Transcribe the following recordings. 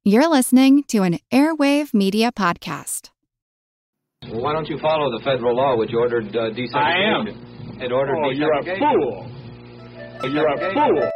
You're listening to an Airwave Media Podcast. Well, why don't you follow the federal law which ordered desegregation? I am. It ordered desegregation. You're a fool. You're a fool.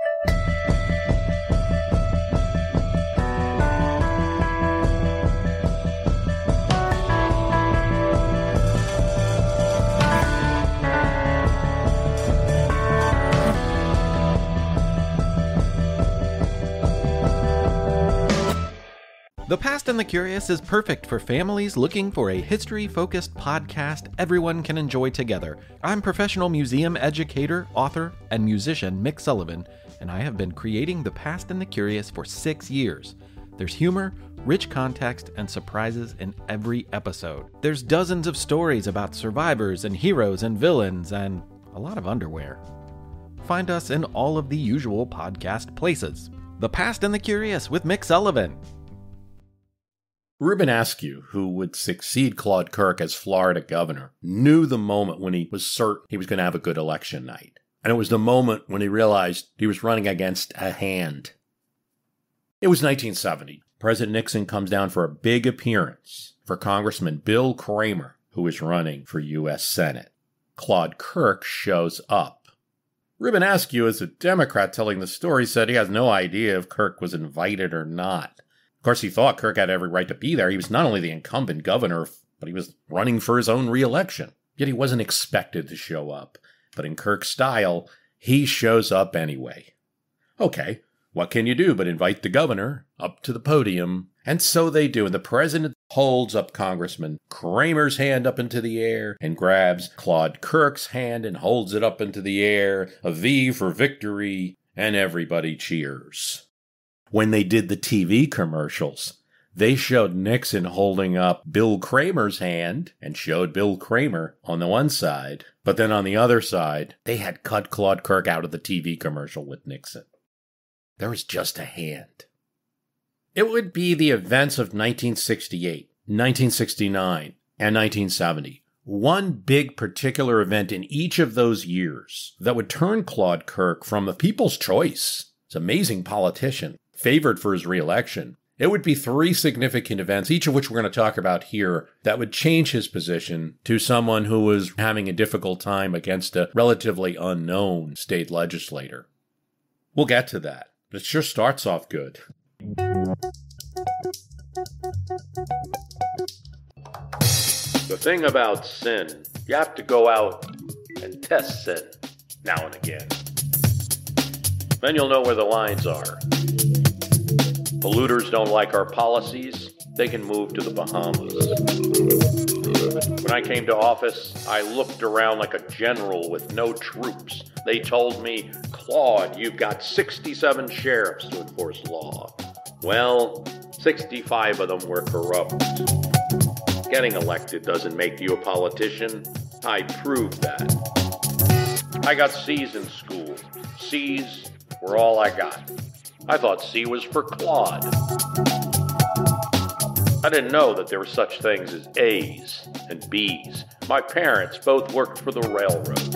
The Past and the Curious is perfect for families looking for a history-focused podcast everyone can enjoy together. I'm professional museum educator, author, and musician Mick Sullivan, and I have been creating The Past and the Curious for 6 years. There's humor, rich context, and surprises in every episode. There's dozens of stories about survivors and heroes and villains, and a lot of underwear. Find us in all of the usual podcast places. The Past and the Curious with Mick Sullivan. Reuben Askew, who would succeed Claude Kirk as Florida governor, knew the moment when he was certain he was going to have a good election night. And it was the moment when he realized he was running against a hand. It was 1970. President Nixon comes down for a big appearance for Congressman Bill Kramer, who was running for U.S. Senate. Claude Kirk shows up. Reuben Askew, as a Democrat telling the story, said he has no idea if Kirk was invited or not. Of course, he thought Kirk had every right to be there. He was not only the incumbent governor, but he was running for his own re-election. Yet he wasn't expected to show up. But in Kirk's style, he shows up anyway. Okay, what can you do but invite the governor up to the podium? And so they do, and the president holds up Congressman Kramer's hand up into the air and grabs Claude Kirk's hand and holds it up into the air, a V for victory, and everybody cheers. When they did the TV commercials, they showed Nixon holding up Bill Kramer's hand and showed Bill Kramer on the one side. But then on the other side, they had cut Claude Kirk out of the TV commercial with Nixon. There was just a hand. It would be the events of 1968, 1969, and 1970. One big particular event in each of those years that would turn Claude Kirk from the people's choice, this amazing politician, favored for his re-election. It would be 3 significant events, each of which we're going to talk about here, that would change his position to someone who was having a difficult time against a relatively unknown state legislator. We'll get to that, but it sure starts off good. The thing about sin, you have to go out and test sin now and again. Then you'll know where the lines are. Polluters don't like our policies, they can move to the Bahamas. When I came to office, I looked around like a general with no troops. They told me, Claude, you've got 67 sheriffs to enforce law. Well, 65 of them were corrupt. Getting elected doesn't make you a politician. I proved that. I got C's in school. C's were all I got. I thought C was for Claude. I didn't know that there were such things as A's and B's. My parents both worked for the railroad.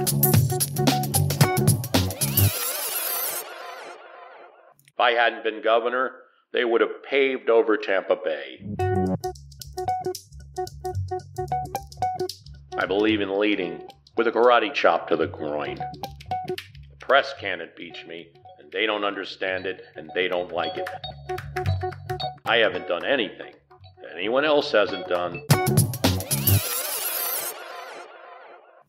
If I hadn't been governor, they would have paved over Tampa Bay. I believe in leading with a karate chop to the groin. The press can't impeach me. They don't understand it, and they don't like it. I haven't done anything that anyone else hasn't done.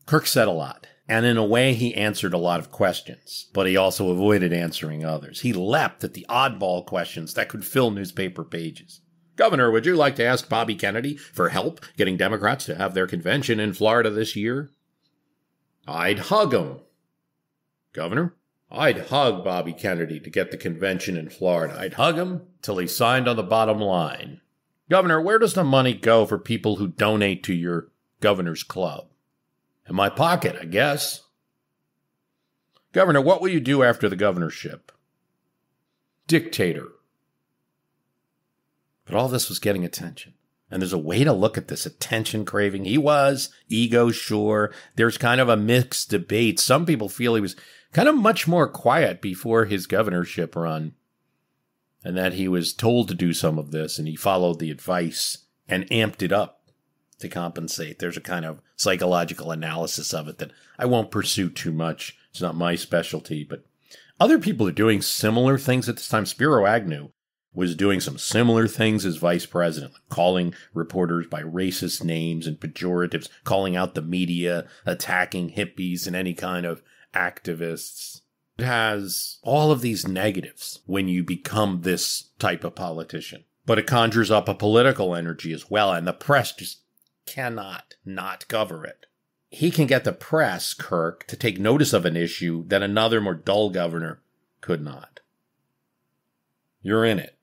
Kirk said a lot, and in a way he answered a lot of questions, but he also avoided answering others. He leapt at the oddball questions that could fill newspaper pages. Governor, would you like to ask Bobby Kennedy for help getting Democrats to have their convention in Florida this year? I'd hug him. Governor? I'd hug Bobby Kennedy to get the convention in Florida. I'd hug him till he signed on the bottom line. Governor, where does the money go for people who donate to your governor's club? In my pocket, I guess. Governor, what will you do after the governorship? Dictator. But all this was getting attention. And there's a way to look at this attention craving. He was ego, sure. There's kind of a mixed debate. Some people feel he was kind of much more quiet before his governorship run. and that he was told to do some of this, and he followed the advice and amped it up to compensate. There's a kind of psychological analysis of it that I won't pursue too much. It's not my specialty, but other people are doing similar things at this time. Spiro Agnew was doing some similar things as vice president, like calling reporters by racist names and pejoratives, calling out the media, attacking hippies and any kind of activists. It has all of these negatives when you become this type of politician. But it conjures up a political energy as well, and the press just cannot not cover it. He can get the press, Kirk, to take notice of an issue that another more dull governor could not. You're in it.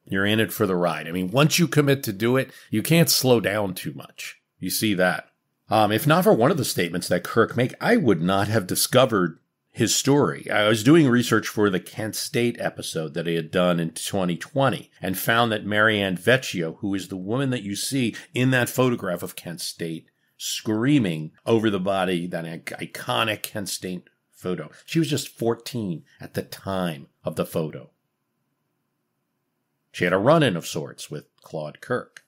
You're in it for the ride. I mean, once you commit to do it, you can't slow down too much. You see that. If not for one of the statements that Kirk made, I would not have discovered his story. I was doing research for the Kent State episode that I had done in 2020 and found that Marianne Vecchio, who is the woman that you see in that photograph of Kent State, screaming over the body, that iconic Kent State photo. She was just 14 at the time of the photo. She had a run-in of sorts with Claude Kirk.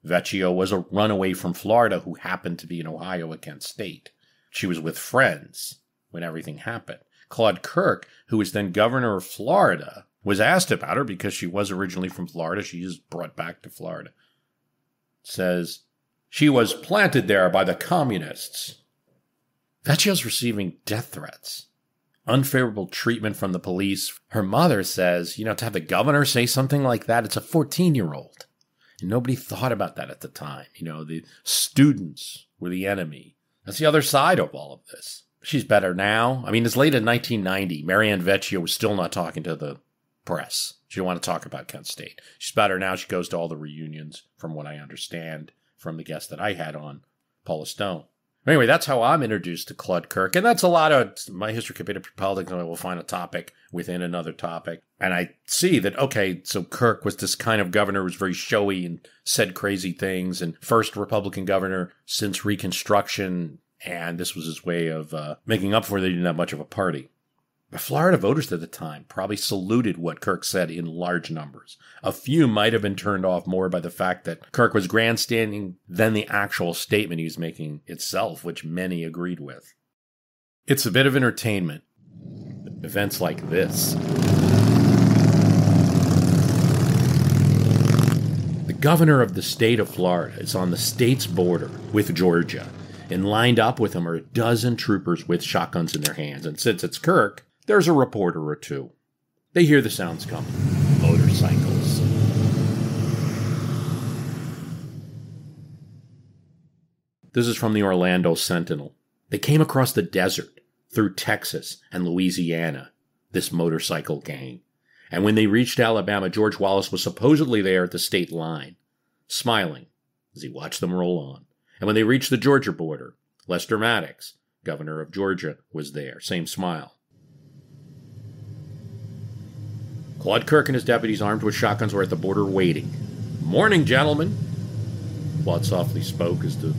Vecchio was a runaway from Florida who happened to be in Ohio at Kent State. She was with friends when everything happened. Claude Kirk, who was then governor of Florida, was asked about her because she was originally from Florida. She is brought back to Florida. Says, she was planted there by the communists. Vecchio's receiving death threats, unfavorable treatment from the police. Her mother says, to have the governor say something like that, it's a 14-year-old. And nobody thought about that at the time. The students were the enemy. That's the other side of all of this. She's better now. I mean, as late as 1990, Marianne Vecchio was still not talking to the press. She didn't want to talk about Kent State. She's better now. She goes to all the reunions, from what I understand, from the guest that I had on, Paula Stone. Anyway, that's how I'm introduced to Claude Kirk. And that's a lot of my history compared to politics. And I will find a topic within another topic. And I see that, okay, so Kirk was this kind of governor who was very showy and said crazy things. And first Republican governor since Reconstruction. And this was his way of making up for it. They didn't have much of a party. But Florida voters at the time probably saluted what Kirk said in large numbers. A few might have been turned off more by the fact that Kirk was grandstanding than the actual statement he was making itself, which many agreed with. It's a bit of entertainment. Events like this. The governor of the state of Florida is on the state's border with Georgia, and lined up with him are a dozen troopers with shotguns in their hands. And since it's Kirk, there's a reporter or two. They hear the sounds coming. Motorcycles. This is from the Orlando Sentinel. They came across the desert through Texas and Louisiana, this motorcycle gang. And when they reached Alabama, George Wallace was supposedly there at the state line, smiling as he watched them roll on. And when they reached the Georgia border, Lester Maddox, governor of Georgia, was there. Same smile. Claude Kirk and his deputies armed with shotguns were at the border waiting. "Morning, gentlemen," Claude softly spoke as to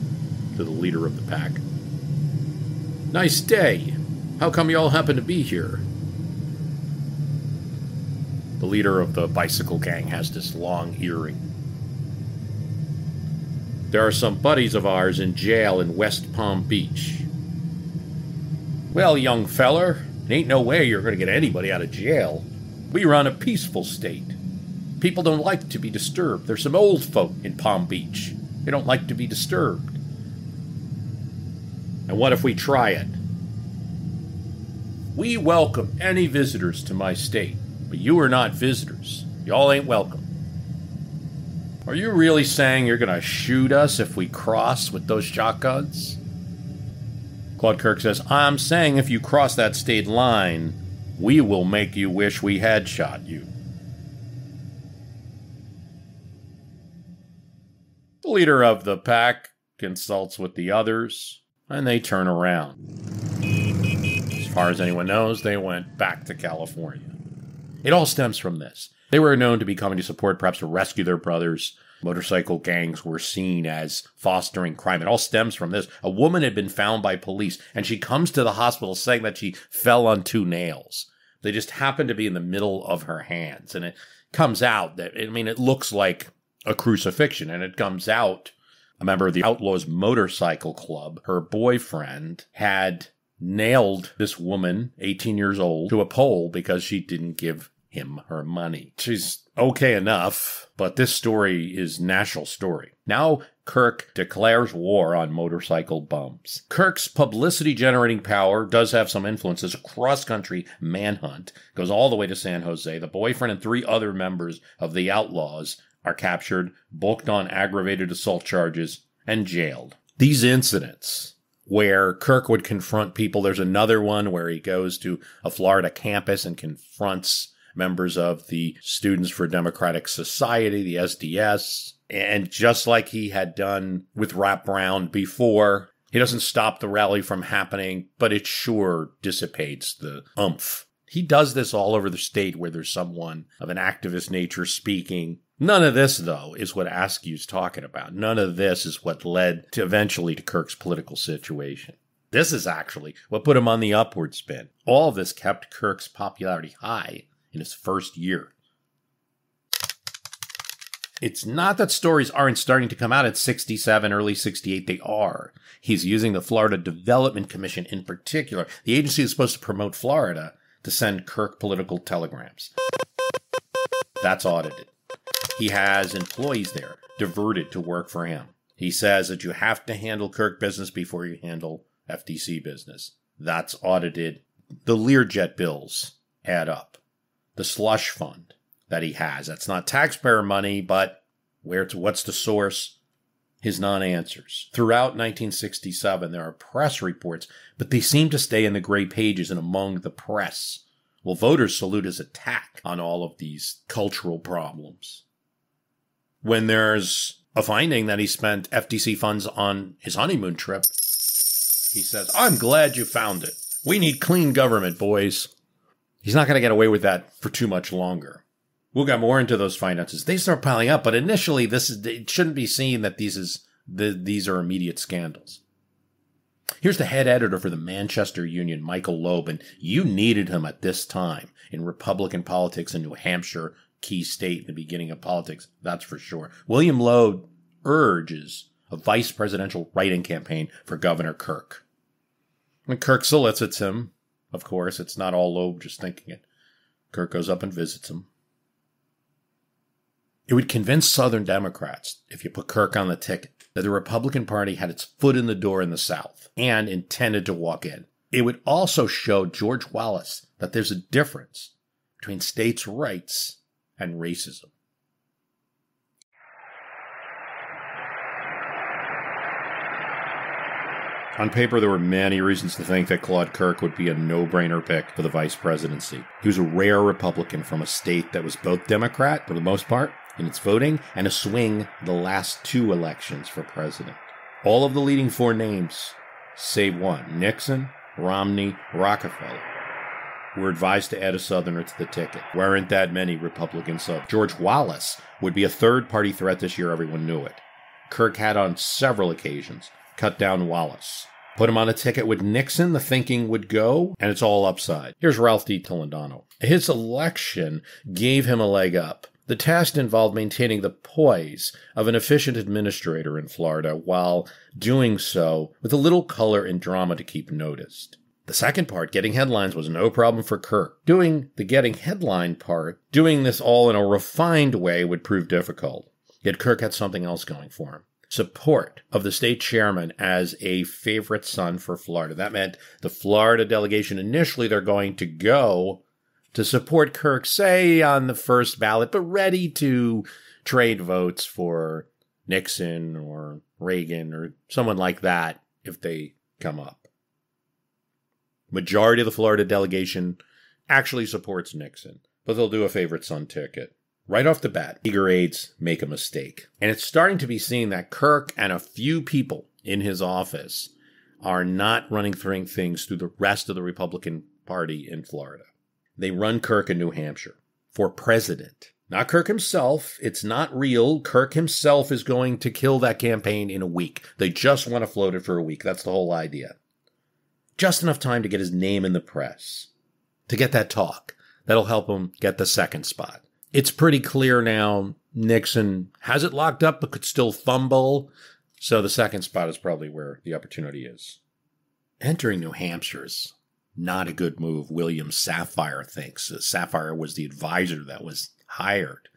the leader of the pack. "Nice day. How come you all happen to be here?" The leader of the bicycle gang has this long earring. "There are some buddies of ours in jail in West Palm Beach." "Well, young feller, it ain't no way you're going to get anybody out of jail. We run a peaceful state. People don't like to be disturbed. There's some old folk in Palm Beach. They don't like to be disturbed." "And what if we try it?" "We welcome any visitors to my state, but you are not visitors. Y'all ain't welcome." "Are you really saying you're going to shoot us if we cross with those shotguns?" Claude Kirk says, "I'm saying if you cross that state line, we will make you wish we had shot you." The leader of the pack consults with the others, and they turn around. As far as anyone knows, they went back to California. It all stems from this. They were known to be coming to support, perhaps to rescue their brothers. Motorcycle gangs were seen as fostering crime. It all stems from this. A woman had been found by police, and she comes to the hospital saying that she fell on 2 nails. They just happened to be in the middle of her hands, and it comes out that, it looks like a crucifixion, and it comes out a member of the Outlaws Motorcycle Club, her boyfriend, had nailed this woman, 18 years old, to a pole because she didn't give him her money. She's okay enough, but this story is national story. Now Kirk declares war on motorcycle bums. Kirk's publicity-generating power does have some influence. There's a cross-country manhunt. Goes all the way to San Jose. The boyfriend and 3 other members of the Outlaws are captured, booked on aggravated assault charges, and jailed. These incidents where Kirk would confront people, there's another one where he goes to a Florida campus and confronts members of the Students for Democratic Society, the SDS, and just like he had done with Rap Brown before, he doesn't stop the rally from happening, but it sure dissipates the oomph. He does this all over the state where there's someone of an activist nature speaking. None of this, though, is what Askew's talking about. None of this is what led to eventually to Kirk's political situation. This is actually what put him on the upward spin. All of this kept Kirk's popularity high in his first year. It's not that stories aren't starting to come out at 67, early 68. They are. He's using the Florida Development Commission in particular. The agency is supposed to promote Florida to send Kirk political telegrams. That's audited. He has employees there diverted to work for him. He says that you have to handle Kirk business before you handle FTC business. That's audited. The Learjet bills add up. The slush fund that he has, that's not taxpayer money, but what's the source? His non-answers. Throughout 1967, there are press reports, but they seem to stay in the gray pages and among the press. Well, voters salute his attack on all of these cultural problems. When there's a finding that he spent FTC funds on his honeymoon trip, he says, "I'm glad you found it. We need clean government, boys." He's not going to get away with that for too much longer. We'll get more into those finances. They start piling up, but initially it shouldn't be seen that these are immediate scandals. Here's the head editor for the Manchester Union, Michael Loeb, and you needed him at this time in Republican politics in New Hampshire, key state in the beginning of politics, that's for sure. William Loeb urges a vice presidential write-in campaign for Governor Kirk. When Kirk solicits him, of course, it's not all Loeb just thinking it. Kirk goes up and visits him. It would convince Southern Democrats, if you put Kirk on the ticket, that the Republican Party had its foot in the door in the South and intended to walk in. It would also show George Wallace that there's a difference between states' rights and racism. On paper, there were many reasons to think that Claude Kirk would be a no-brainer pick for the vice presidency. He was a rare Republican from a state that was both Democrat, for the most part, in its voting, and a swing the last 2 elections for president. All of the leading 4 names, save one, Nixon, Romney, Rockefeller, were advised to add a Southerner to the ticket. Weren't that many Republicans so? George Wallace would be a third-party threat this year, everyone knew it. Kirk had on several occasions cut down Wallace. Put him on a ticket with Nixon, the thinking would go, and it's all upside. Here's Ralph D. Toledano. His election gave him a leg up. The task involved maintaining the poise of an efficient administrator in Florida while doing so with a little color and drama to keep noticed. The second part, getting headlines, was no problem for Kirk. Doing the getting headline part, doing this all in a refined way would prove difficult. Yet Kirk had something else going for him. Support of the state chairman as a favorite son for Florida. That meant the Florida delegation, initially they're going to go to support Kirk, say, on the first ballot, but ready to trade votes for Nixon or Reagan or someone like that if they come up. Majority of the Florida delegation actually supports Nixon, but they'll do a favorite son ticket. Right off the bat, eager aides make a mistake. And it's starting to be seen that Kirk and a few people in his office are not running things through the rest of the Republican Party in Florida. They run Kirk in New Hampshire for president. Not Kirk himself. It's not real. Kirk himself is going to kill that campaign in a week. They just want to float it for a week. That's the whole idea. Just enough time to get his name in the press, to get that talk. That'll help him get the second spot. It's pretty clear now Nixon has it locked up but could still fumble. So the second spot is probably where the opportunity is. Entering New Hampshire is not a good move, William Safire thinks. Safire was the advisor that was hired.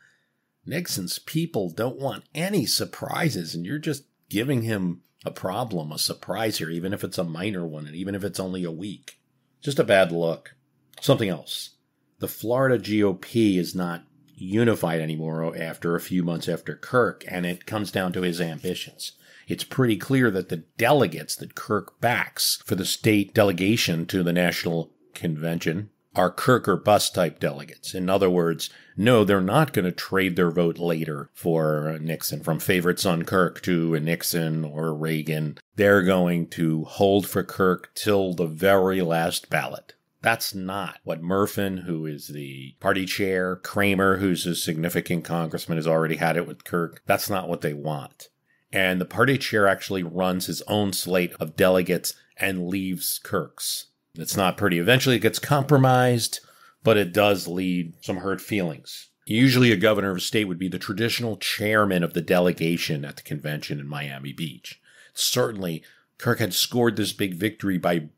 Nixon's people don't want any surprises, and you're just giving him a problem, a surprise here, even if it's a minor one, and even if it's only a week. Just a bad look. Something else. The Florida GOP is not unified anymore after a few months after Kirk, and it comes down to his ambitions. It's pretty clear that the delegates that Kirk backs for the state delegation to the National Convention are Kirk or bust type delegates. In other words, no, they're not going to trade their vote later for Nixon, from favorite son Kirk to a Nixon or Reagan. They're going to hold for Kirk till the very last ballot. That's not what Murfin, who is the party chair, Kramer, who's a significant congressman, has already had it with Kirk. That's not what they want. And the party chair actually runs his own slate of delegates and leaves Kirk's. It's not pretty. Eventually it gets compromised, but it does lead some hurt feelings. Usually a governor of a state would be the traditional chairman of the delegation at the convention in Miami Beach. Certainly, Kirk had scored this big victory by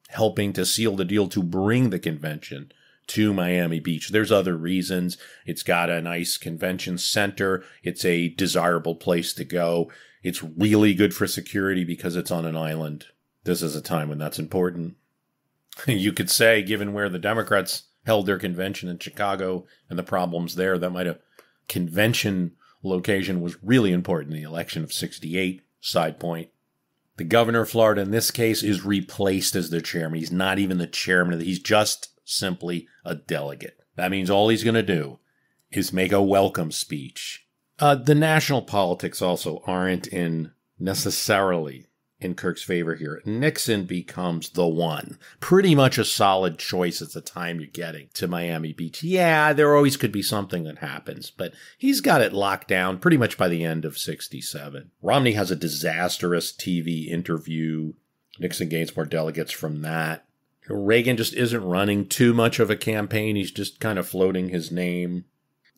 helping to seal the deal to bring the convention to Miami Beach. There's other reasons. It's got a nice convention center. It's a desirable place to go. It's really good for security because it's on an island. This is a time when that's important. You could say, given where the Democrats held their convention in Chicago and the problems there, that might have convention location was really important in the election of 68. Side point. The governor of Florida in this case is replaced as the chairman. He's not even the chairman. He's just simply a delegate. That means all he's going to do is make a welcome speech. The national politics also aren't necessarily in Kirk's favor here. Nixon becomes the one. Pretty much a solid choice at the time you're getting to Miami Beach. Yeah, there always could be something that happens, but he's got it locked down pretty much by the end of 67. Romney has a disastrous TV interview. Nixon gains more delegates from that. Reagan just isn't running too much of a campaign. He's just kind of floating his name.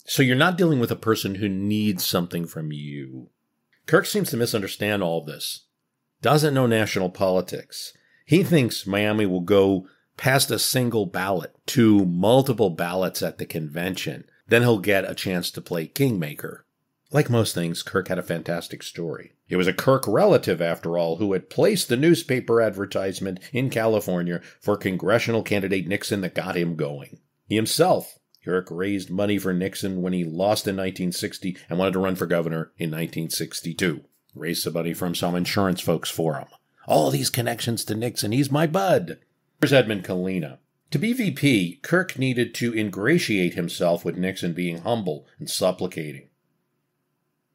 So you're not dealing with a person who needs something from you. Kirk seems to misunderstand all of this. Doesn't know national politics. He thinks Miami will go past a single ballot to multiple ballots at the convention. Then he'll get a chance to play kingmaker. Like most things, Kirk had a fantastic story. It was a Kirk relative, after all, who had placed the newspaper advertisement in California for congressional candidate Nixon that got him going. He himself, Kirk, raised money for Nixon when he lost in 1960 and wanted to run for governor in 1962. Raised some money from some insurance folks for him. All these connections to Nixon. He's my bud. Here's Edmund Kalina. To be VP, Kirk needed to ingratiate himself with Nixon being humble and supplicating.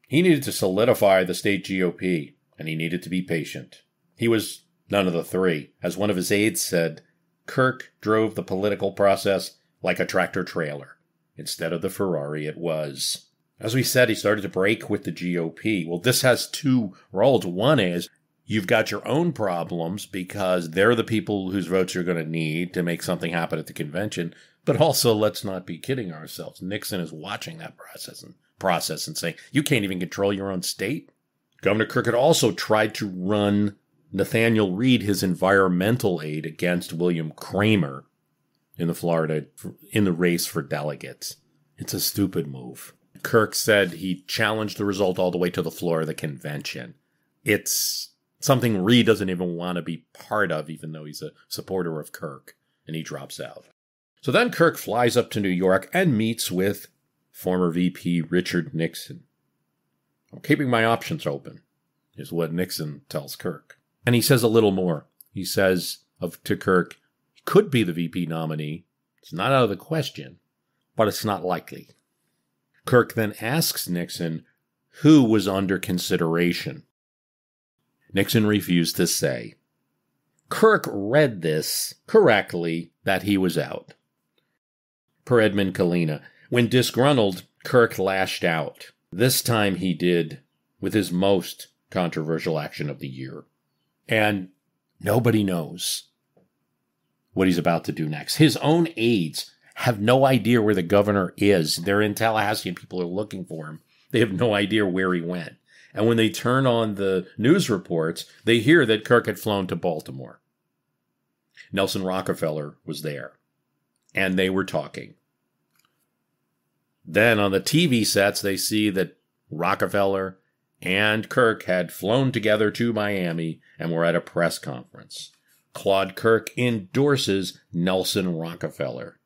He needed to solidify the state GOP, and he needed to be patient. He was none of the three. As one of his aides said, Kirk drove the political process like a tractor trailer. Instead of the Ferrari, it was. As we said, he started to break with the GOP. Well, this has two roles. One is you've got your own problems because they're the people whose votes you're going to need to make something happen at the convention. But also, let's not be kidding ourselves. Nixon is watching that process and saying, you can't even control your own state. Governor Kirk had also tried to run Nathaniel Reed, his environmental aide, against William Kramer in the race for delegates. It's a stupid move. Kirk said he challenged the result all the way to the floor of the convention. It's something Reed doesn't even want to be part of, even though he's a supporter of Kirk, and he drops out. So then Kirk flies up to New York and meets with former VP Richard Nixon. I'm keeping my options open, is what Nixon tells Kirk. And he says a little more. He says to Kirk, he could be the VP nominee. It's not out of the question, but it's not likely. Kirk then asks Nixon who was under consideration. Nixon refused to say. Kirk read this correctly that he was out. Per Edmund Kalina, when disgruntled, Kirk lashed out. This time he did with his most controversial action of the year. And nobody knows what he's about to do next. His own aides have no idea where the governor is. They're in Tallahassee and people are looking for him. They have no idea where he went. And when they turn on the news reports, they hear that Kirk had flown to Baltimore. Nelson Rockefeller was there, and they were talking. Then on the TV sets, they see that Rockefeller and Kirk had flown together to Miami and were at a press conference. Claude Kirk endorses Nelson Rockefeller.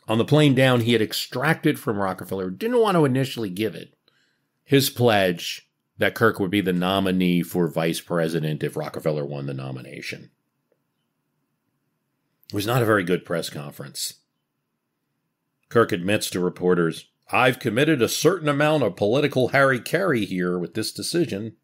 On the plane down, he had extracted from Rockefeller, didn't want to initially give it, his pledge that Kirk would be the nominee for vice president if Rockefeller won the nomination. It was not a very good press conference. Kirk admits to reporters, "I've committed a certain amount of political Hari-Kari here with this decision."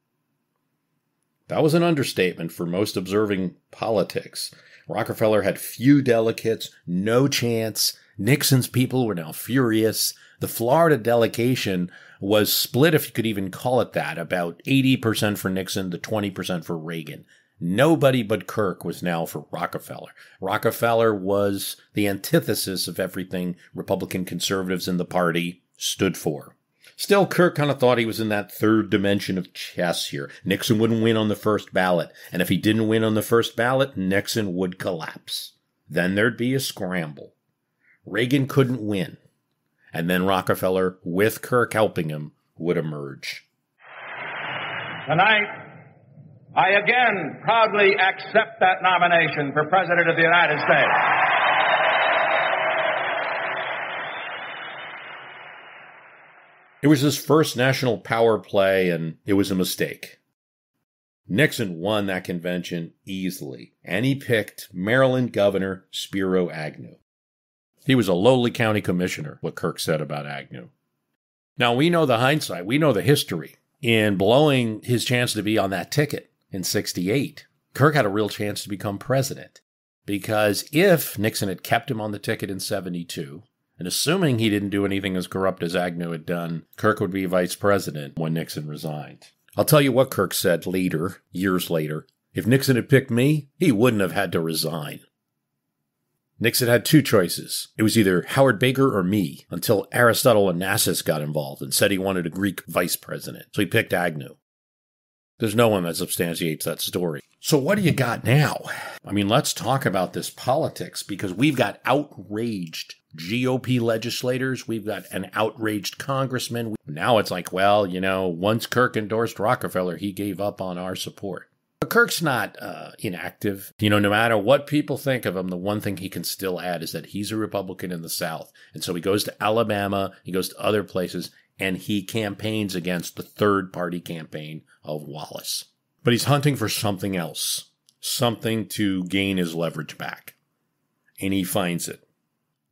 That was an understatement for most observing politics. Rockefeller had few delegates, no chance. Nixon's people were now furious. The Florida delegation was split, if you could even call it that, about 80% for Nixon to 20% for Reagan. Nobody but Kirk was now for Rockefeller. Rockefeller was the antithesis of everything Republican conservatives in the party stood for. Still, Kirk kind of thought he was in that third dimension of chess here. Nixon wouldn't win on the first ballot, and if he didn't win on the first ballot, Nixon would collapse. Then there'd be a scramble. Reagan couldn't win, and then Rockefeller, with Kirk helping him, would emerge. Tonight, I again proudly accept that nomination for President of the United States. It was his first national power play, and it was a mistake. Nixon won that convention easily, and he picked Maryland Governor Spiro Agnew. He was a lowly county commissioner, what Kirk said about Agnew. Now, we know the hindsight. We know the history. In blowing his chance to be on that ticket in 1968, Kirk had a real chance to become president. Because if Nixon had kept him on the ticket in 1972, and assuming he didn't do anything as corrupt as Agnew had done, Kirk would be vice president when Nixon resigned. I'll tell you what Kirk said later, years later. If Nixon had picked me, he wouldn't have had to resign. Nixon had two choices. It was either Howard Baker or me, until Aristotle Onassis got involved and said he wanted a Greek vice president. So he picked Agnew. There's no one that substantiates that story. So what do you got now? I mean, let's talk about this politics, because we've got outraged GOP legislators. We've got an outraged congressman. Now it's like, well, once Kirk endorsed Rockefeller, he gave up on our support. But Kirk's not inactive. No matter what people think of him, the one thing he can still add is that he's a Republican in the South. And so he goes to Alabama, he goes to other places, and he campaigns against the third-party campaign of Wallace. But he's hunting for something else, something to gain his leverage back. And he finds it.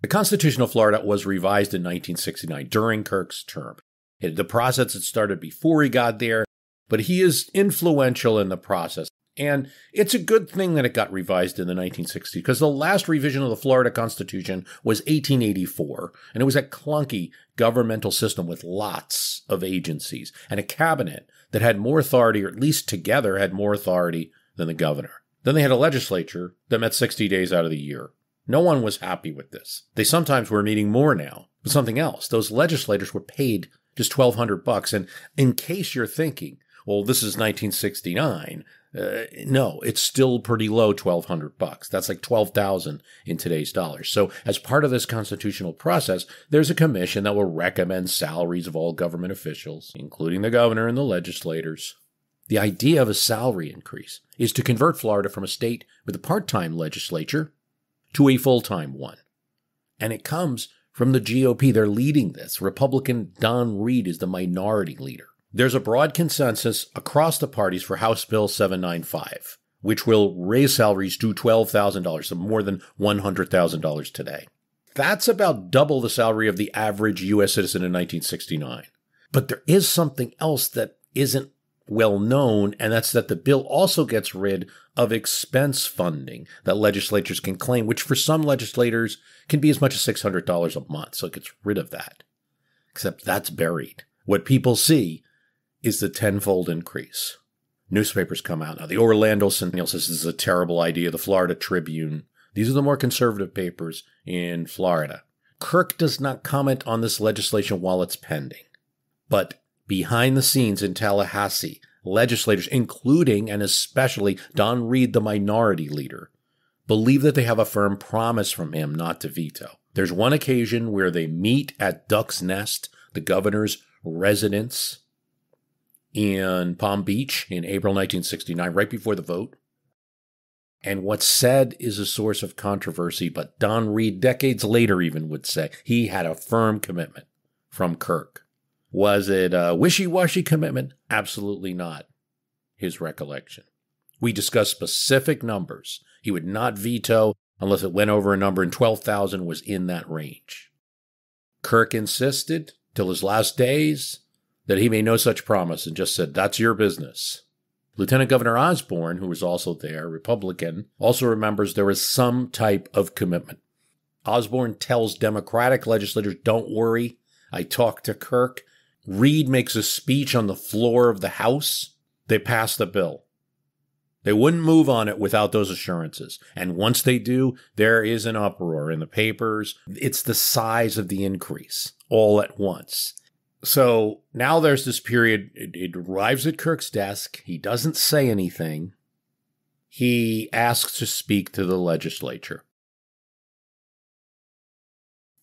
The Constitution of Florida was revised in 1969 during Kirk's term. The process had started before he got there, but he is influential in the process. And it's a good thing that it got revised in the 1960s, because the last revision of the Florida Constitution was 1884, and it was a clunky governmental system with lots of agencies and a cabinet that had more authority, or at least together had more authority than the governor. Then they had a legislature that met 60 days out of the year. No one was happy with this. They sometimes were meeting more now. But something else, those legislators were paid just $1,200. And in case you're thinking, well, this is 1969. No, it's still pretty low, $1,200. That's like $12,000 in today's dollars. So as part of this constitutional process, there's a commission that will recommend salaries of all government officials, including the governor and the legislators. The idea of a salary increase is to convert Florida from a state with a part-time legislature to a full-time one. And it comes from the GOP. They're leading this. Republican Don Reed is the minority leader. There's a broad consensus across the parties for House Bill 795, which will raise salaries to $12,000, so more than $100,000 today. That's about double the salary of the average U.S. citizen in 1969. But there is something else that isn't well known, and that's that the bill also gets rid of expense funding that legislatures can claim, which for some legislators can be as much as $600 a month. So it gets rid of that. Except that's buried. What people see is the tenfold increase. Newspapers come out now. The Orlando Sentinel says this is a terrible idea. The Florida Tribune. These are the more conservative papers in Florida. Kirk does not comment on this legislation while it's pending. But behind the scenes in Tallahassee, legislators, including and especially Don Reed, the minority leader, believe that they have a firm promise from him not to veto. There's one occasion where they meet at Duck's Nest, the governor's residence in Palm Beach in April 1969, right before the vote. And what's said is a source of controversy, but Don Reed, decades later even, would say he had a firm commitment from Kirk. Was it a wishy-washy commitment? Absolutely not, his recollection. We discussed specific numbers. He would not veto unless it went over a number, and 12,000 was in that range. Kirk insisted, till his last days, that he made no such promise and just said, that's your business. Lieutenant Governor Osborne, who was also there, Republican, also remembers there was some type of commitment. Osborne tells Democratic legislators, don't worry, I talked to Kirk. Reed makes a speech on the floor of the House. They pass the bill. They wouldn't move on it without those assurances. And once they do, there is an uproar in the papers. It's the size of the increase all at once. So now there's this period. It arrives at Kirk's desk. He doesn't say anything. He asks to speak to the legislature.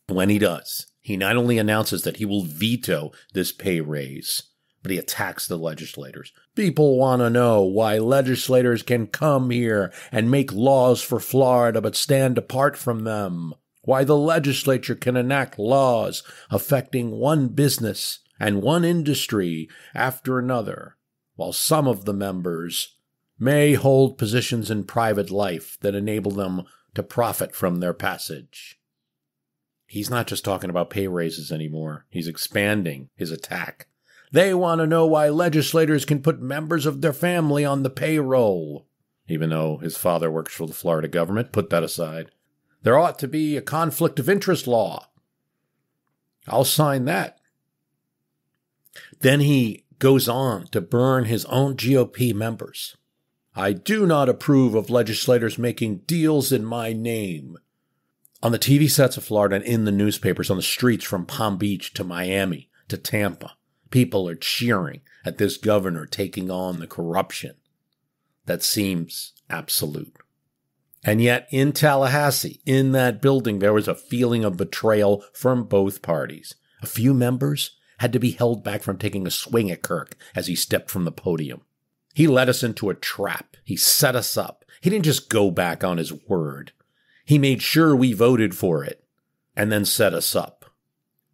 When he does, he not only announces that he will veto this pay raise, but he attacks the legislators. People want to know why legislators can come here and make laws for Florida but stand apart from them. Why the legislature can enact laws affecting one business and one industry after another, while some of the members may hold positions in private life that enable them to profit from their passage. He's not just talking about pay raises anymore. He's expanding his attack. They want to know why legislators can put members of their family on the payroll. Even though his father works for the Florida government, put that aside. There ought to be a conflict of interest law. I'll sign that. Then he goes on to burn his own GOP members. I do not approve of legislators making deals in my name. On the TV sets of Florida and in the newspapers, on the streets from Palm Beach to Miami to Tampa, people are cheering at this governor taking on the corruption that seems absolute. And yet in Tallahassee, in that building, there was a feeling of betrayal from both parties. A few members had to be held back from taking a swing at Kirk as he stepped from the podium. He led us into a trap. He set us up. He didn't just go back on his word. He made sure we voted for it and then set us up.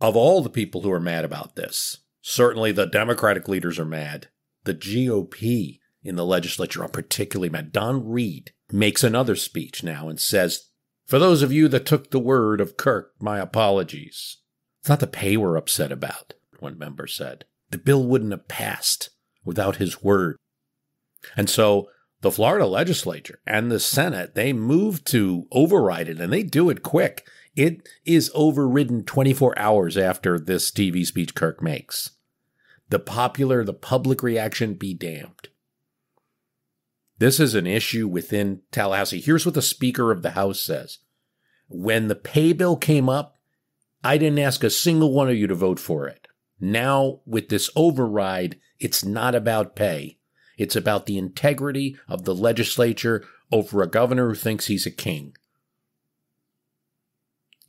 Of all the people who are mad about this, certainly the Democratic leaders are mad. The GOP in the legislature are particularly mad. Don Reed makes another speech now and says, for those of you that took the word of Kirk, my apologies. It's not the pay we're upset about, one member said. The bill wouldn't have passed without his word. And so the Florida legislature and the Senate, they move to override it, and they do it quick. It is overridden 24 hours after this TV speech Kirk makes. The public reaction be damned. This is an issue within Tallahassee. Here's what the Speaker of the House says. When the pay bill came up, I didn't ask a single one of you to vote for it. Now, with this override, it's not about pay. It's about the integrity of the legislature over a governor who thinks he's a king.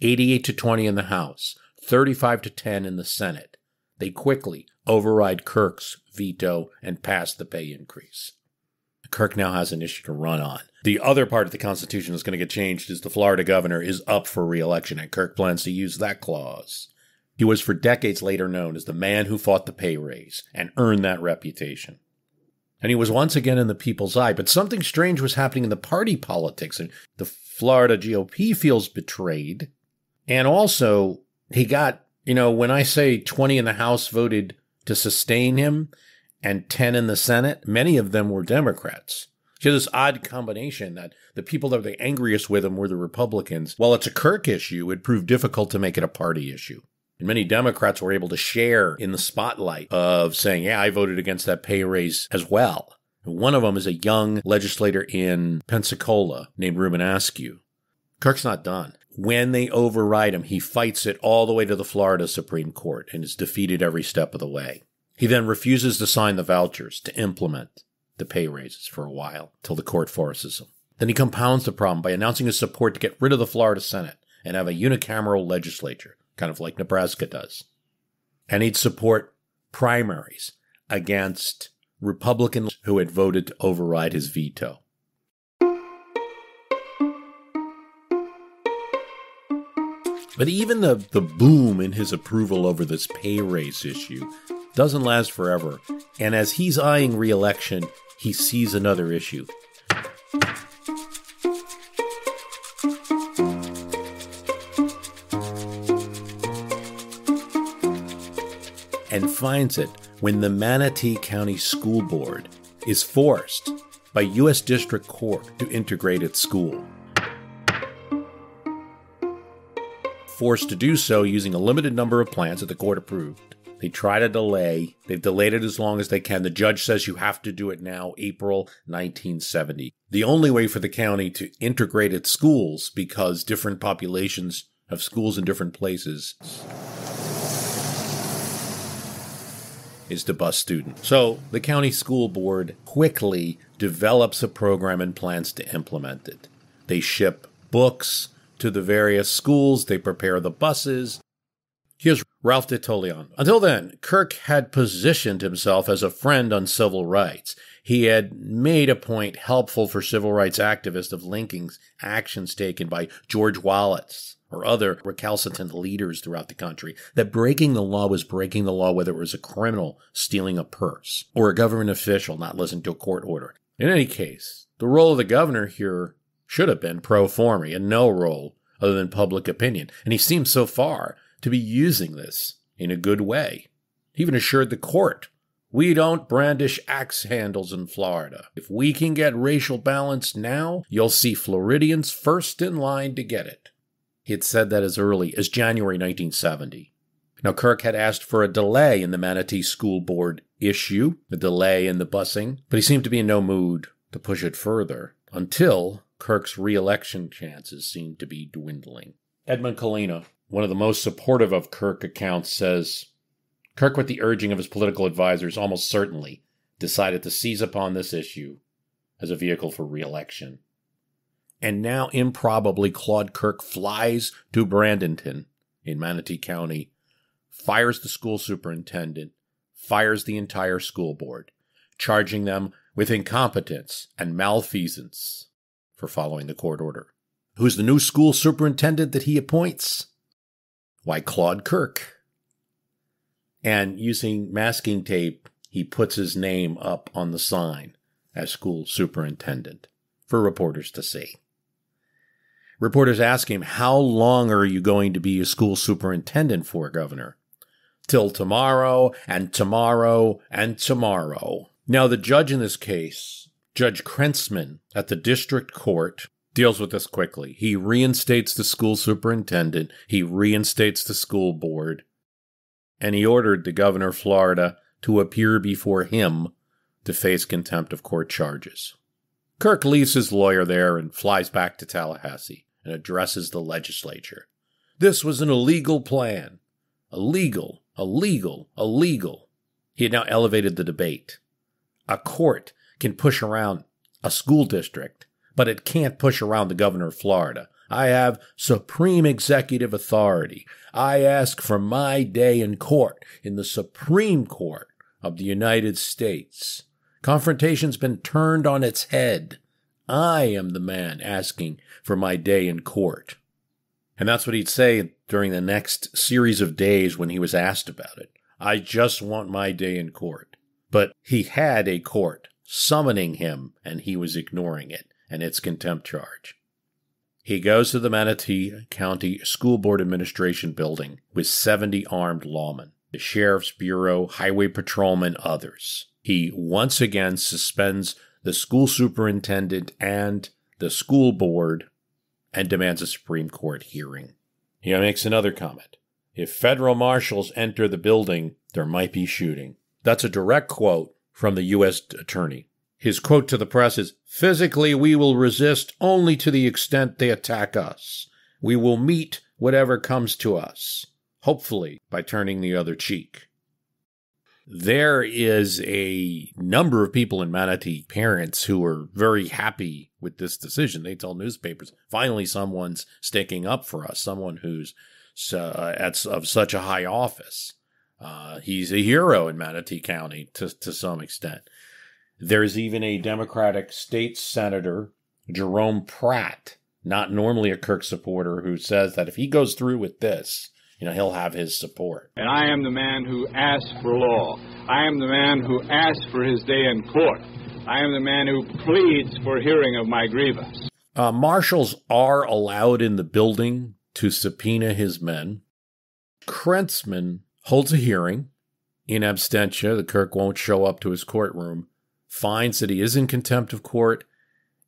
88-20 in the House, 35-10 in the Senate. They quickly override Kirk's veto and pass the pay increase. Kirk now has an issue to run on. The other part of the Constitution that's going to get changed is the Florida governor is up for re-election, and Kirk plans to use that clause. He was for decades later known as the man who fought the pay raise and earned that reputation. And he was once again in the people's eye, but something strange was happening in the party politics, and the Florida GOP feels betrayed. And also, he got, when I say 20 in the House voted to sustain him, and 10 in the Senate, many of them were Democrats. So this odd combination that the people that were the angriest with him were the Republicans. While it's a Kirk issue, it proved difficult to make it a party issue. And many Democrats were able to share in the spotlight of saying, yeah, I voted against that pay raise as well. And one of them is a young legislator in Pensacola named Ruben Askew. Kirk's not done. when they override him, he fights it all the way to the Florida Supreme Court and is defeated every step of the way. He then refuses to sign the vouchers to implement the pay raises for a while till the court forces him. Then he compounds the problem by announcing his support to get rid of the Florida Senate and have a unicameral legislature, kind of like Nebraska does. And he'd support primaries against Republicans who had voted to override his veto. But even the boom in his approval over this pay raise issue doesn't last forever. And as he's eyeing re-election, he sees another issue. And finds it when the Manatee County School Board is forced by U.S. District Court to integrate its school. Forced to do so using a limited number of plans that the court approved. They try to delay. They've delayed it as long as they can. The judge says you have to do it now, April 1970. The only way for the county to integrate its schools, because different populations have schools in different places, is to bus students. So the county school board quickly develops a program and plans to implement it. They ship books to the various schools. They prepare the buses. Here's Ralph DeTolian. Until then, Kirk had positioned himself as a friend on civil rights. He had made a point helpful for civil rights activists of linking actions taken by George Wallace or other recalcitrant leaders throughout the country, that breaking the law was breaking the law, whether it was a criminal stealing a purse or a government official not listening to a court order. In any case, the role of the governor here should have been pro forma and no role other than public opinion. And he seems so far to be using this in a good way. He even assured the court, "We don't brandish axe handles in Florida. If we can get racial balance now, you'll see Floridians first in line to get it." He had said that as early as January 1970. Now, Kirk had asked for a delay in the Manatee School Board issue, a delay in the busing, but he seemed to be in no mood to push it further until Kirk's re-election chances seemed to be dwindling. Edmund Colina, one of the most supportive of Kirk accounts, says, Kirk, with the urging of his political advisors, almost certainly decided to seize upon this issue as a vehicle for re-election. And now, improbably, Claude Kirk flies to Bradenton in Manatee County, fires the school superintendent, fires the entire school board, charging them with incompetence and malfeasance for following the court order. Who's the new school superintendent that he appoints? Why, Claude Kirk. And using masking tape, he puts his name up on the sign as school superintendent for reporters to see. Reporters ask him, "How long are you going to be a school superintendent for, Governor?" "Till tomorrow, and tomorrow, and tomorrow." Now, the judge in this case, Judge Krentzman at the district court, deals with this quickly. He reinstates the school superintendent, he reinstates the school board, and he ordered the governor of Florida to appear before him to face contempt of court charges. Kirk leaves his lawyer there and flies back to Tallahassee and addresses the legislature. This was an illegal plan. Illegal, illegal, illegal. He had now elevated the debate. A court can push around a school district, but it can't push around the governor of Florida. I have supreme executive authority. I ask for my day in court, in the Supreme Court of the United States. Confrontation's been turned on its head. I am the man asking for my day in court. And that's what he'd say during the next series of days when he was asked about it. I just want my day in court. But he had a court summoning him, and he was ignoring it and its contempt charge. He goes to the Manatee County School Board Administration building with 70 armed lawmen, the Sheriff's Bureau, Highway Patrolmen, others. He once again suspends the school superintendent and the school board and demands a Supreme Court hearing. He makes another comment. If federal marshals enter the building, there might be shooting. That's a direct quote from the U.S. attorney. His quote to the press is, "Physically, we will resist only to the extent they attack us. We will meet whatever comes to us, hopefully by turning the other cheek. There is a number of people in Manatee, parents, who are very happy with this decision. They tell newspapers, finally someone's sticking up for us, someone who's of such a high office. He's a hero in Manatee County to some extent. There's even a Democratic state senator, Jerome Pratt, not normally a Kirk supporter, who says that if he goes through with this, he'll have his support. And I am the man who asks for law. I am the man who asks for his day in court. I am the man who pleads for hearing of my grievance. Marshals are allowed in the building to subpoena his men. Krentzman holds a hearing in absentia. The Kirk won't show up to his courtroom, finds that he is in contempt of court,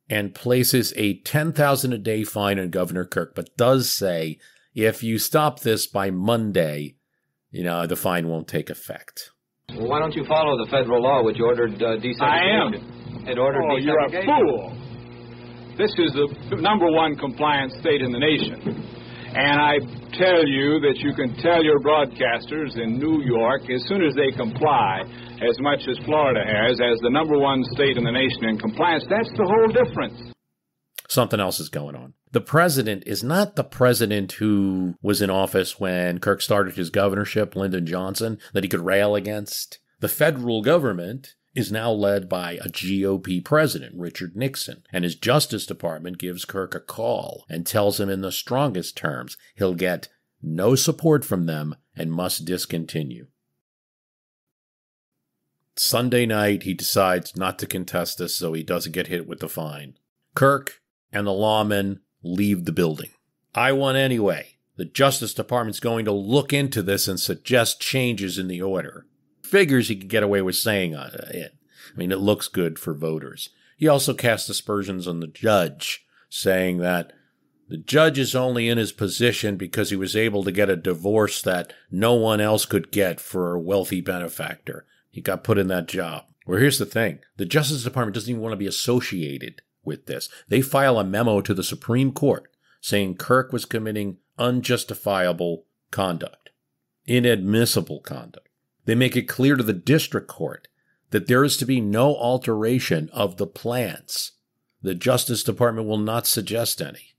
and places a $10,000 a day fine on Governor Kirk, but does say, if you stop this by Monday, the fine won't take effect. Well, why don't you follow the federal law which ordered desegregation? I am. It ordered desegregation. You're a fool. This is the number one compliant state in the nation. And I tell you that you can tell your broadcasters in New York, as soon as they comply, as much as Florida has, as the number one state in the nation in compliance, that's the whole difference. Something else is going on. The president is not the president who was in office when Kirk started his governorship, Lyndon Johnson, that he could rail against. The federal government is now led by a GOP president, Richard Nixon, and his Justice Department gives Kirk a call and tells him in the strongest terms he'll get no support from them and must discontinue. Sunday night, he decides not to contest this so he doesn't get hit with the fine. Kirk and the lawmen leave the building. I won anyway. The Justice Department's going to look into this and suggest changes in the order. Figures he could get away with saying it. It looks good for voters. He also cast aspersions on the judge, saying that the judge is only in his position because he was able to get a divorce that no one else could get for a wealthy benefactor. He got put in that job. Well, here's the thing. The Justice Department doesn't even want to be associated with this. They file a memo to the Supreme Court saying Kirk was committing unjustifiable conduct, inadmissible conduct. They make it clear to the district court that there is to be no alteration of the plans. The Justice Department will not suggest any.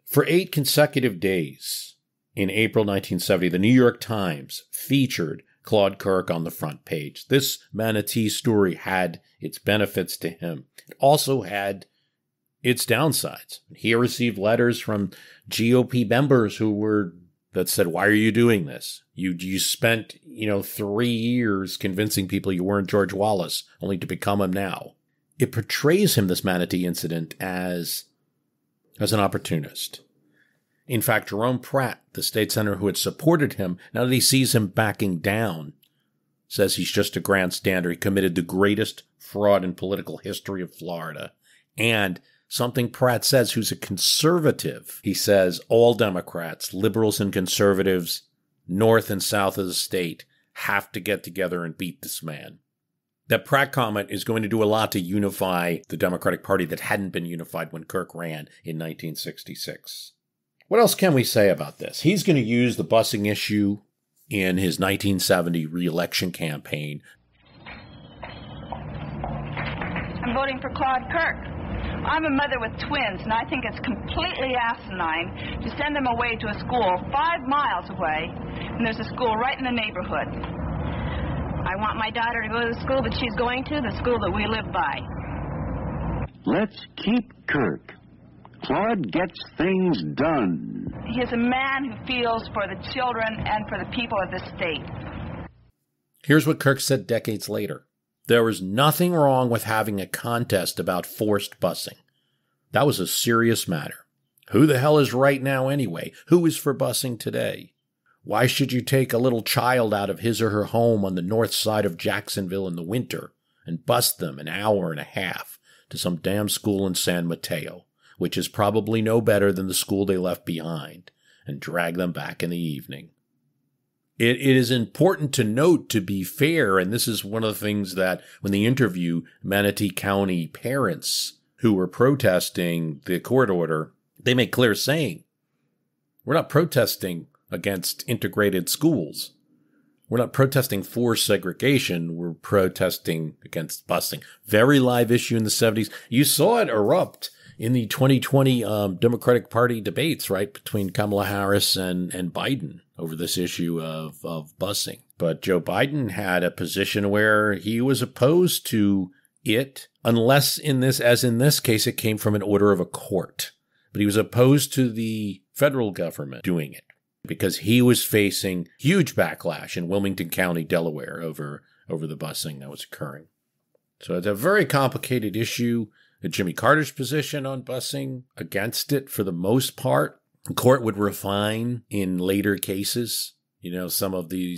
For 8 consecutive days in April 1970, the New York Times featured Claude Kirk on the front page. This Manatee story had its benefits to him. It also had its downsides. He received letters from GOP members that said, why are you doing this? You spent, 3 years convincing people you weren't George Wallace, only to become him now. It portrays him, this Manatee incident, as an opportunist. In fact, Jerome Pratt, the state senator who had supported him, now that he sees him backing down, says he's just a grandstander. He committed the greatest fraud in political history of Florida. And something Pratt says, who's a conservative, he says all Democrats, liberals and conservatives, north and south of the state, have to get together and beat this man. That Pratt comment is going to do a lot to unify the Democratic Party that hadn't been unified when Kirk ran in 1966. What else can we say about this? He's going to use the busing issue in his 1970 re-election campaign. I'm voting for Claude Kirk. I'm a mother with twins, and I think it's completely asinine to send them away to a school 5 miles away, and there's a school right in the neighborhood. I want my daughter to go to the school that she's going to, the school that we live by. Let's keep Kirk. Claude gets things done. He's a man who feels for the children and for the people of this state. Here's what Kirk said decades later. There was nothing wrong with having a contest about forced busing. That was a serious matter. Who the hell is right now anyway? Who is for busing today? Why should you take a little child out of his or her home on the north side of Jacksonville in the winter and bus them an hour and a half to some damn school in San Mateo, which is probably no better than the school they left behind, and drag them back in the evening? It is important to note, to be fair, and this is one of the things that when they interview Manatee County parents who were protesting the court order, they make clear saying We're not protesting against integrated schools. We're not protesting for segregation. We're protesting against busing. Very live issue in the 70s. You saw it erupt in the 2020 Democratic Party debates, right, between Kamala Harris and Biden over this issue of busing. But Joe Biden had a position where he was opposed to it, unless in this case, it came from an order of a court. But he was opposed to the federal government doing it, because he was facing huge backlash in Wilmington County, Delaware, over the busing that was occurring. So it's a very complicated issue. Jimmy Carter's position on busing, against it for the most part. The court would refine in later cases, some of the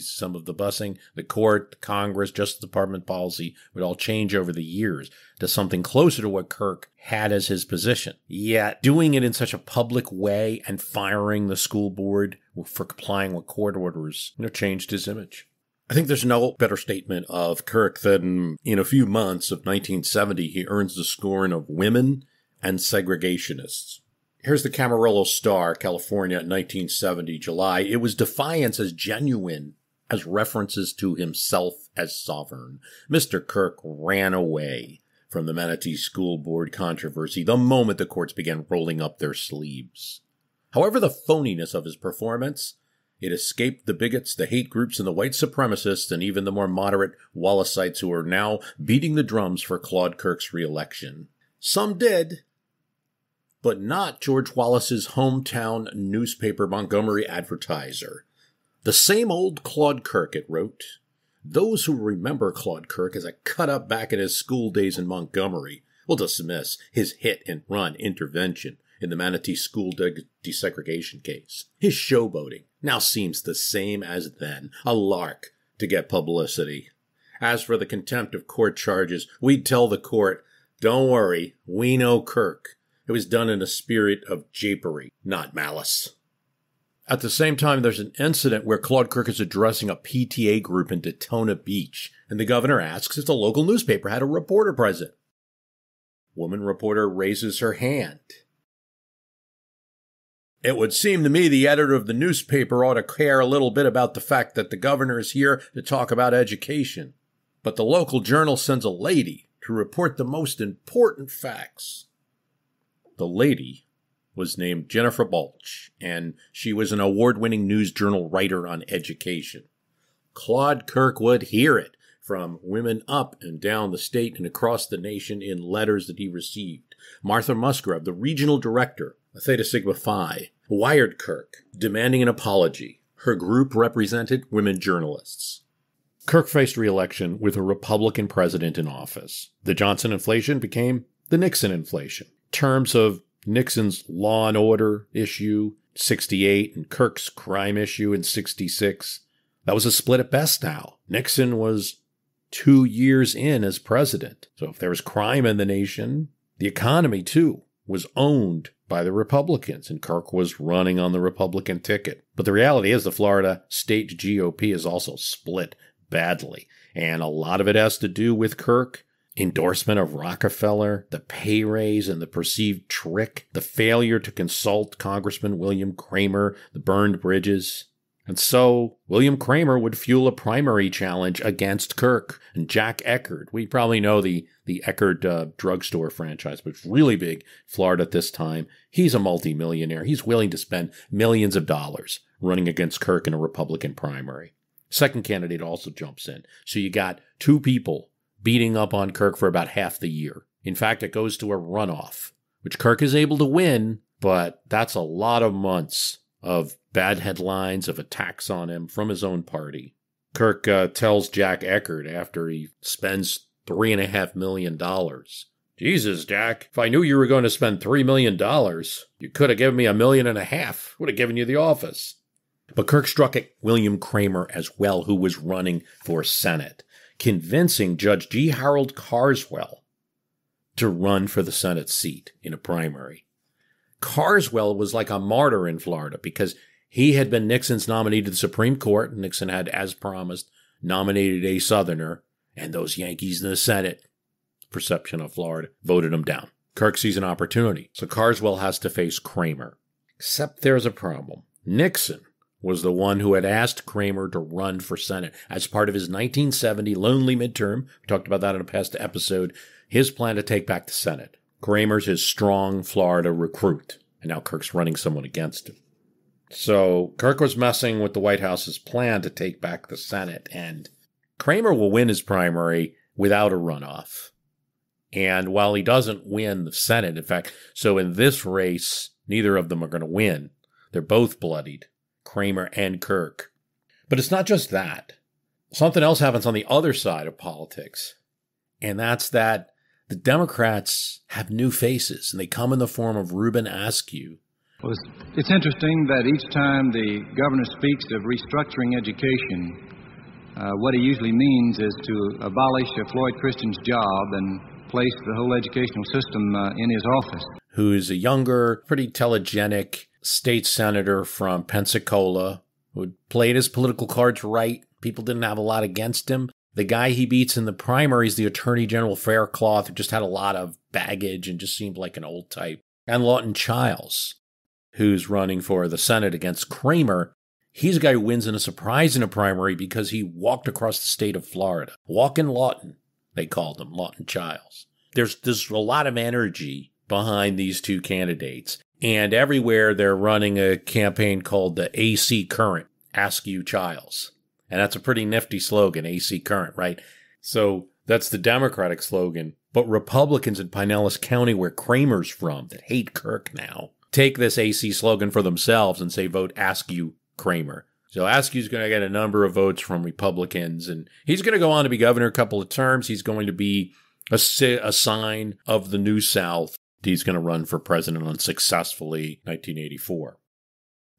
busing. The court, the Congress, Justice Department policy would all change over the years to something closer to what Kirk had as his position. Yet doing it in such a public way and firing the school board for complying with court orders, changed his image. I think there's no better statement of Kirk than in a few months of 1970, he earns the scorn of women and segregationists. Here's the Camarillo Star, California, 1970, July. It was defiance as genuine as references to himself as sovereign. Mr. Kirk ran away from the Manatee School Board controversy the moment the courts began rolling up their sleeves. However, the phoniness of his performance, it escaped the bigots, the hate groups, and the white supremacists, and even the more moderate Wallaceites who are now beating the drums for Claude Kirk's reelection. Some did, but not George Wallace's hometown newspaper, Montgomery Advertiser. The same old Claude Kirk, it wrote. Those who remember Claude Kirk as a cut-up back in his school days in Montgomery will dismiss his hit-and-run intervention in the Manatee school desegregation case. His showboating now seems the same as then, a lark to get publicity. As for the contempt of court charges, we'd tell the court, don't worry, we know Kirk. It was done in a spirit of japery, not malice. At the same time, there's an incident where Claude Kirk is addressing a PTA group in Daytona Beach, and the governor asks if the local newspaper had a reporter present. Woman reporter raises her hand. It would seem to me the editor of the newspaper ought to care a little bit about the fact that the governor is here to talk about education. But the local journal sends a lady to report the most important facts. The lady was named Jennifer Balch, and she was an award-winning news journal writer on education. Claude Kirk would hear it from women up and down the state and across the nation in letters that he received. Martha Musgrave, the regional director of Theta Sigma Phi, wired Kirk, demanding an apology. Her group represented women journalists. Kirk faced re-election with a Republican president in office. The Johnson inflation became the Nixon inflation. Terms of Nixon's law and order issue, 68, and Kirk's crime issue in 66. That was a split at best now. Nixon was 2 years in as president. So if there was crime in the nation, the economy, too, was owned by the Republicans, and Kirk was running on the Republican ticket. But the reality is the Florida state GOP is also split badly, and a lot of it has to do with Kirk. Endorsement of Rockefeller, the pay raise and the perceived trick, the failure to consult Congressman William Kramer, the burned bridges. And so William Kramer would fuel a primary challenge against Kirk. And Jack Eckerd, we probably know the Eckerd drugstore franchise, but it's really big in Florida at this time. He's a multimillionaire. He's willing to spend millions of dollars running against Kirk in a Republican primary. Second candidate also jumps in. So you got two people beating up on Kirk for about half the year. In fact, it goes to a runoff, which Kirk is able to win, but that's a lot of months of bad headlines, of attacks on him from his own party. Kirk tells Jack Eckerd after he spends $3.5 million. Jesus, Jack, if I knew you were going to spend $3 million, you could have given me $1.5 million. Would have given you the office. But Kirk struck at William Kramer as well, who was running for Senate, convincing Judge G. Harold Carswell to run for the Senate seat in a primary. Carswell was like a martyr in Florida because he had been Nixon's nominee to the Supreme Court. Nixon had, as promised, nominated a Southerner, and those Yankees in the Senate, perception of Florida, voted him down. Kirk sees an opportunity, so Carswell has to face Kramer. Except there's a problem. Nixon was the one who had asked Kramer to run for Senate as part of his 1970 lonely midterm. We talked about that in a past episode. His plan to take back the Senate. Kramer's his strong Florida recruit, and now Kirk's running someone against him. So Kirk was messing with the White House's plan to take back the Senate, and Kramer will win his primary without a runoff. And while he doesn't win the Senate, in fact, so in this race, neither of them are going to win. They're both bloodied, Kramer and Kirk. But it's not just that. Something else happens on the other side of politics, and that's that the Democrats have new faces, and they come in the form of Reuben Askew. Well, it's interesting that each time the governor speaks of restructuring education, what he usually means is to abolish Floyd Christian's job and place the whole educational system in his office. Who's a younger, pretty telegenic state senator from Pensacola who played his political cards right. People didn't have a lot against him. The guy he beats in the primary is the Attorney General Faircloth, who just had a lot of baggage and just seemed like an old type. And Lawton Chiles, who's running for the Senate against Kramer. He's a guy who wins in a surprise in a primary because he walked across the state of Florida. Walkin' Lawton, they called him, Lawton Chiles. There's a lot of energy behind these two candidates. And everywhere they're running a campaign called the AC Current, Askew Chiles. And that's a pretty nifty slogan, AC Current, right? So that's the Democratic slogan. But Republicans in Pinellas County, where Kramer's from, that hate Kirk now, take this AC slogan for themselves and say, vote Askew Kramer. So Askew's going to get a number of votes from Republicans, and he's going to go on to be governor a couple of terms. He's going to be a sign of the New South. He's going to run for president unsuccessfully 1984.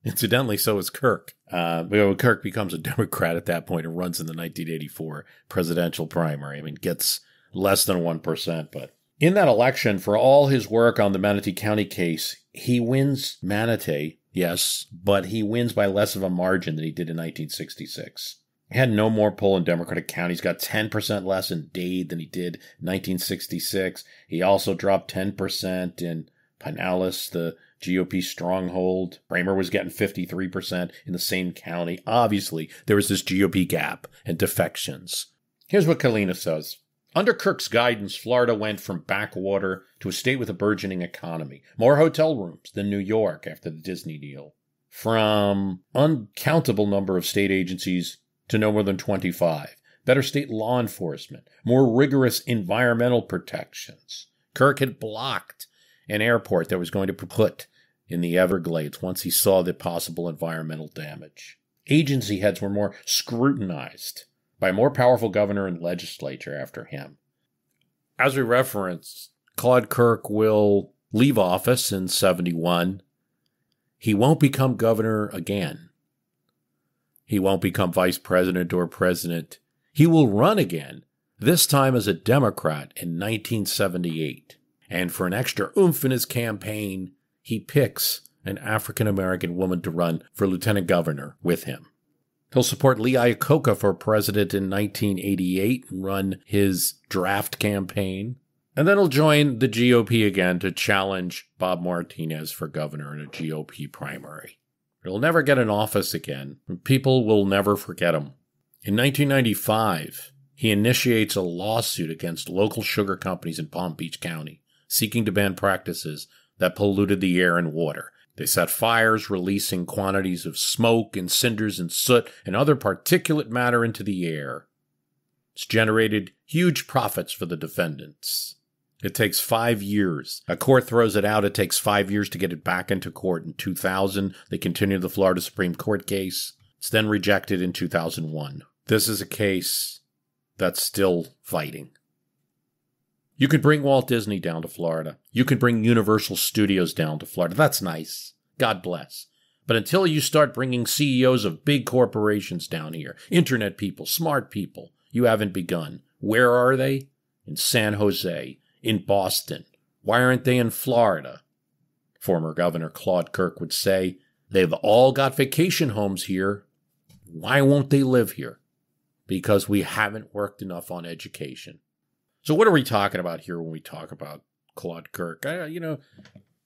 Incidentally, so is Kirk. Kirk becomes a Democrat at that point and runs in the 1984 presidential primary. I mean, gets less than 1%. But in that election, for all his work on the Manatee County case, he wins Manatee, yes, but he wins by less of a margin than he did in 1966. He had no more pull in Democratic County. He's got 10% less in Dade than he did in 1966. He also dropped 10% in Pinellas, the GOP stronghold. Kramer was getting 53% in the same county. Obviously, there was this GOP gap and defections. Here's what Kalina says. Under Kirk's guidance, Florida went from backwater to a state with a burgeoning economy. More hotel rooms than New York after the Disney deal. From uncountable number of state agencies to no more than 25. Better state law enforcement. More rigorous environmental protections. Kirk had blocked an airport that was going to be put in the Everglades once he saw the possible environmental damage. Agency heads were more scrutinized by a more powerful governor and legislature after him. As we referenced, Claude Kirk will leave office in 71. He won't become governor again. He won't become vice president or president. He will run again, this time as a Democrat in 1978. And for an extra oomph in his campaign, he picks an African-American woman to run for lieutenant governor with him. He'll support Lee Iacocca for president in 1988 and run his draft campaign. And then he'll join the GOP again to challenge Bob Martinez for governor in a GOP primary. He'll never get an office again, and people will never forget him. In 1995, he initiates a lawsuit against local sugar companies in Palm Beach County, seeking to ban practices that polluted the air and water. They set fires, releasing quantities of smoke and cinders and soot and other particulate matter into the air. It's generated huge profits for the defendants. It takes 5 years. A court throws it out. It takes 5 years to get it back into court. In 2000, they continue the Florida Supreme Court case. It's then rejected in 2001. This is a case that's still fighting. You could bring Walt Disney down to Florida. You could bring Universal Studios down to Florida. That's nice. God bless. But until you start bringing CEOs of big corporations down here, internet people, smart people, you haven't begun. Where are they? In San Jose, in Boston. Why aren't they in Florida? Former Governor Claude Kirk would say, they've all got vacation homes here. Why won't they live here? Because we haven't worked enough on education. So what are we talking about here when we talk about Claude Kirk?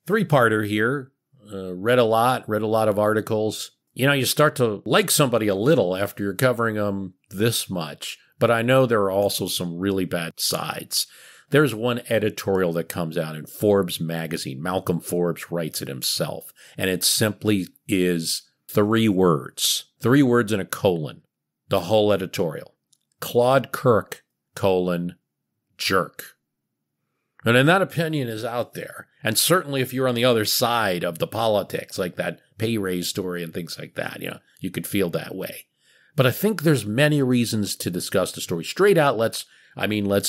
Three-parter here. read a lot of articles. You know, you start to like somebody a little after you're covering them this much. But I know there are also some really bad sides. There's one editorial that comes out in Forbes magazine. Malcolm Forbes writes it himself. And it simply is 3 words. 3 words and a colon. The whole editorial. Claude Kirk, jerk. And then that opinion is out there. And certainly if you're on the other side of the politics, like that pay raise story and things like that, you know, you could feel that way. But I think there's many reasons to discuss the story. Straight out, let's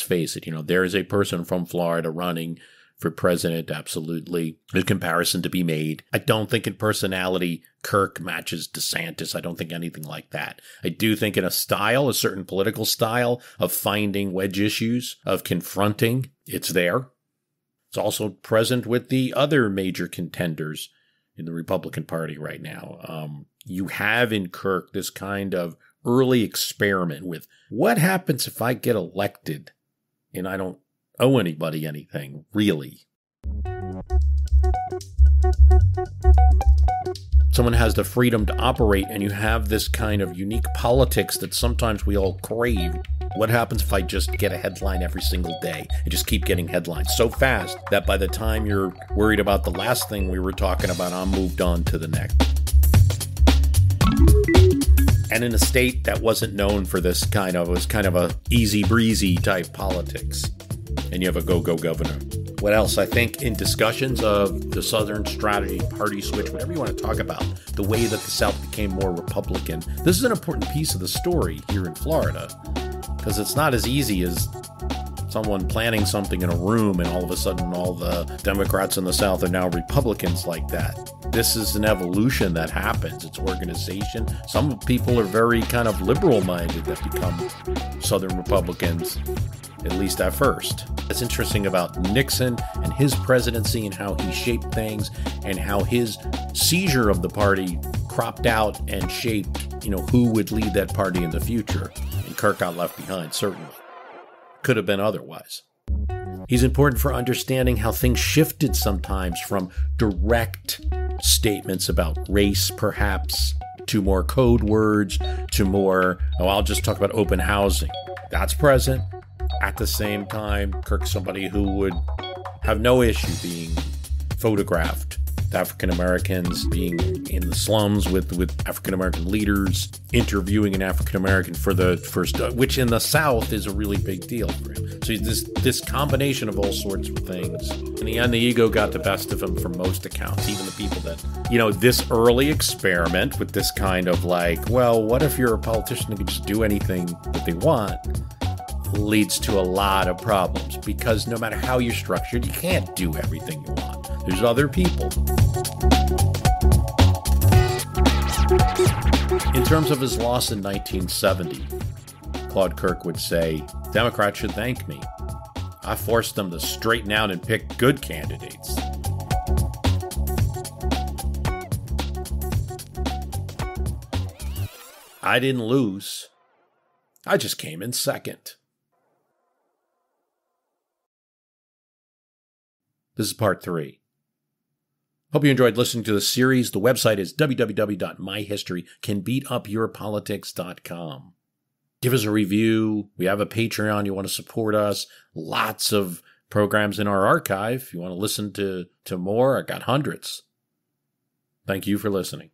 face it, you know, there is a person from Florida running for president, absolutely. There's a comparison to be made. I don't think in personality Kirk matches DeSantis. I don't think anything like that. I do think in a style, a certain political style of finding wedge issues, of confronting, it's there. It's also present with the other major contenders in the Republican Party right now. You have in Kirk this kind of early experiment with what happens if I get elected and I don't owe anybody anything, really. Someone has the freedom to operate, and you have this kind of unique politics that sometimes we all crave. What happens if I just get a headline every single day and just keep getting headlines so fast that by the time you're worried about the last thing we were talking about, I'm moved on to the next? And in a state that wasn't known for this kind of, it was kind of a easy breezy type politics. And you have a go-go governor. What else? I think in discussions of the Southern strategy, party switch, whatever you want to talk about, the way that the South became more Republican, this is an important piece of the story here in Florida. Because it's not as easy as someone planning something in a room and all of a sudden all the Democrats in the South are now Republicans like that. This is an evolution that happens. It's organization. Some people are very kind of liberal-minded that become Southern Republicans, at least at first. It's interesting about Nixon and his presidency and how he shaped things and how his seizure of the party cropped out and shaped, you know, who would lead that party in the future. And Kirk got left behind, certainly. Could have been otherwise. He's important for understanding how things shifted sometimes from direct statements about race, perhaps, to more code words, to more, oh, I'll just talk about open housing. That's present. At the same time, Kirk's somebody who would have no issue being photographed. African Americans being in the slums with African American leaders, interviewing an African American for the first, which in the South is a really big deal for him. So this combination of all sorts of things. In the end, the ego got the best of him from most accounts, even the people that, you know, this early experiment with this kind of like, well, what if you're a politician who can just do anything that they want, leads to a lot of problems, because no matter how you're structured, you can't do everything you want. There's other people. In terms of his loss in 1970, Claude Kirk would say, Democrats should thank me. I forced them to straighten out and pick good candidates. I didn't lose. I just came in second. This is part 3. Hope you enjoyed listening to the series. The website is www.myhistorycanbeatupyourpolitics.com. Give us a review. We have a Patreon. You want to support us. Lots of programs in our archive. If you want to listen to more, I got hundreds. Thank you for listening.